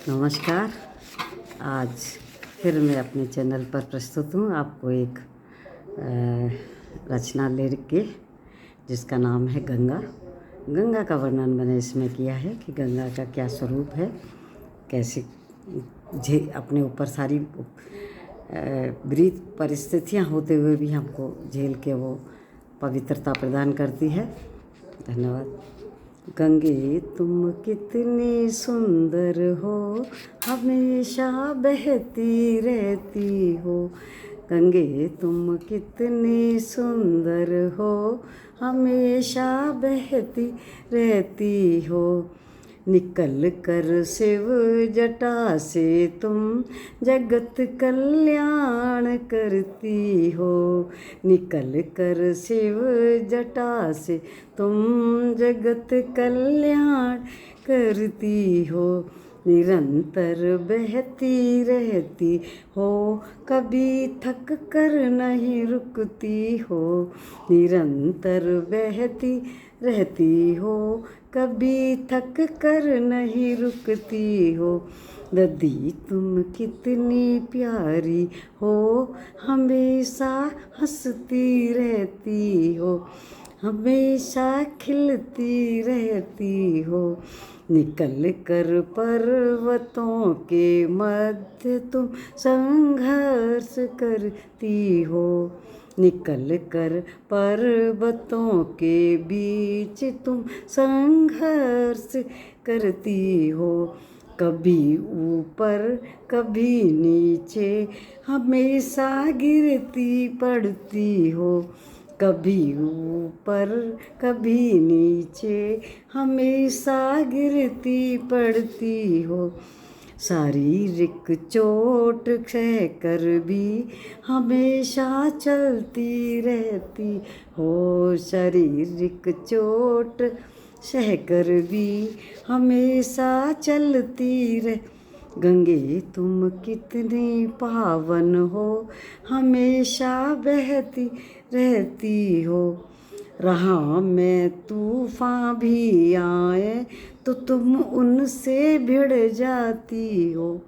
नमस्कार। आज फिर मैं अपने चैनल पर प्रस्तुत हूँ आपको एक रचना लिख के, जिसका नाम है गंगा। गंगा का वर्णन मैंने इसमें किया है कि गंगा का क्या स्वरूप है, कैसे अपने ऊपर सारी विपरीत परिस्थितियाँ होते हुए भी हमको झेल के वो पवित्रता प्रदान करती है। धन्यवाद। गंगे तुम कितनी सुंदर हो, हमेशा बहती रहती हो। गंगे तुम कितनी सुंदर हो, हमेशा बहती रहती हो। निकल कर शिव जटा से तुम जगत कल्याण करती हो। निकल कर शिव जटा से तुम जगत कल्याण करती हो। निरंतर बहती रहती हो, कभी थक कर नहीं रुकती हो। निरंतर बहती रहती हो, कभी थक कर नहीं रुकती हो। नदी तुम कितनी प्यारी हो, हमेशा हंसती रहती हो। हमेशा खिलती रहती हो। निकल कर पर्वतों के मध्य तुम संघर्ष करती हो। निकल कर पर्वतों के बीच तुम संघर्ष करती हो। कभी ऊपर कभी नीचे हमेशा गिरती पड़ती हो। कभी ऊपर कभी नीचे हमेशा गिरती पड़ती हो। शारीरिक चोट सह कर भी हमेशा चलती रहती हो। शारीरिक चोट सह कर भी हमेशा चलती रह। गंगे तुम कितनी पावन हो, हमेशा बहती रहती हो। राह में तूफान भी आए तो तुम उनसे भिड़ जाती हो।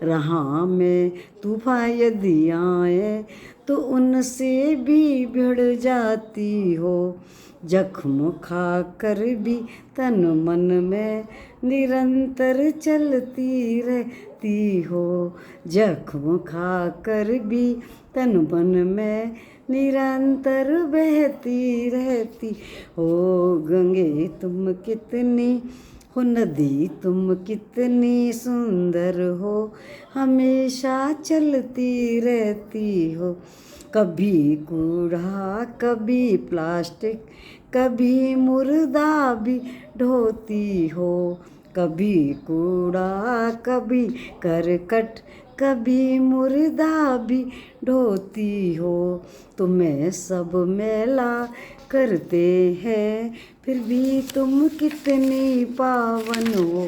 राह में तूफान यदि आए तो उनसे भी भिड़ जाती हो। जख्म खा कर भी तन मन में निरंतर चलती रहती हो। जख्म खा कर भी तन मन में निरंतर बहती रहती हो। गंगे तुम कितनी हो, नदी तुम कितनी सुंदर हो, हमेशा चलती रहती हो। कभी कूड़ा कभी प्लास्टिक, कभी मुर्दा भी ढोती हो। कभी कूड़ा कभी करकट, कभी मुर्दा भी ढोती हो। तुम्हें सब मैला करते हैं, फिर भी तुम कितनी पावन हो।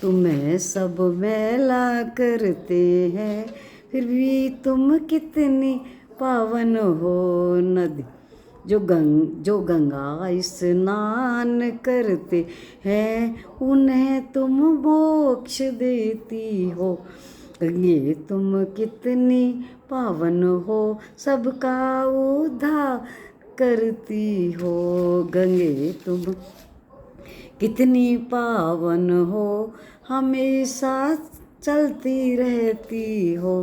तुम्हें सब मैला करते हैं, फिर भी तुम कितनी पावन हो। नदी जो गंगा स्नान करते हैं, उन्हें तुम मोक्ष देती हो। गंगे तुम कितनी पावन हो, सबका उद्धार करती हो। गंगे तुम कितनी पावन हो, हमेशा चलती रहती हो।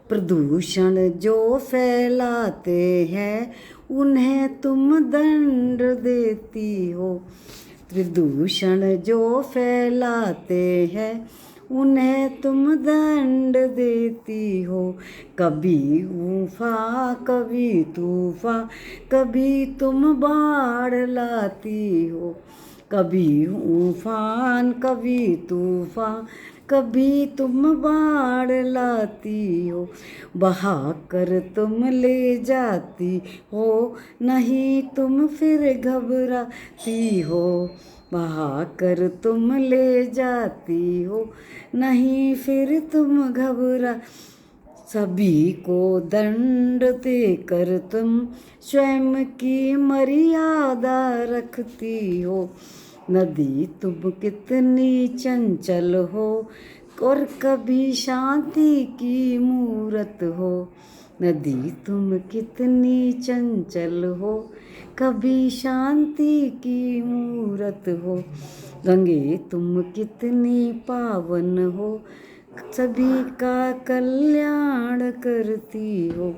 प्रदूषण जो फैलाते हैं, उन्हें तुम दंड देती हो। प्रदूषण जो फैलाते हैं, उन्हें तुम दंड देती हो। कभी ऊफा कभी तूफान, कभी तुम बाढ़ लाती हो। कभी ऊफान कभी तूफान, कभी तुम बाढ़ लाती हो। बहा कर तुम ले जाती हो, नहीं तुम फिर घबराती हो। बहा कर तुम ले जाती हो, नहीं फिर तुम घबरा। सभी को दंड देकर तुम स्वयं की मर्यादा रखती हो। नदी तुम कितनी चंचल हो, और कभी शांति की मूरत हो। नदी तुम कितनी चंचल हो, कभी शांति की मूरत हो। गंगे तुम कितनी पावन हो, सभी का कल्याण करती हो।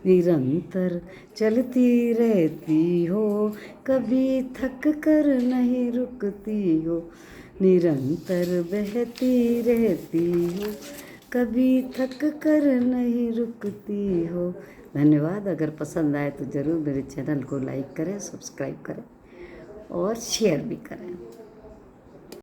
निरंतर चलती रहती हो, कभी थक कर नहीं रुकती हो। निरंतर बहती रहती हो, कभी थक कर नहीं रुकती हो। धन्यवाद। अगर पसंद आए तो ज़रूर मेरे चैनल को लाइक करें, सब्सक्राइब करें और शेयर भी करें।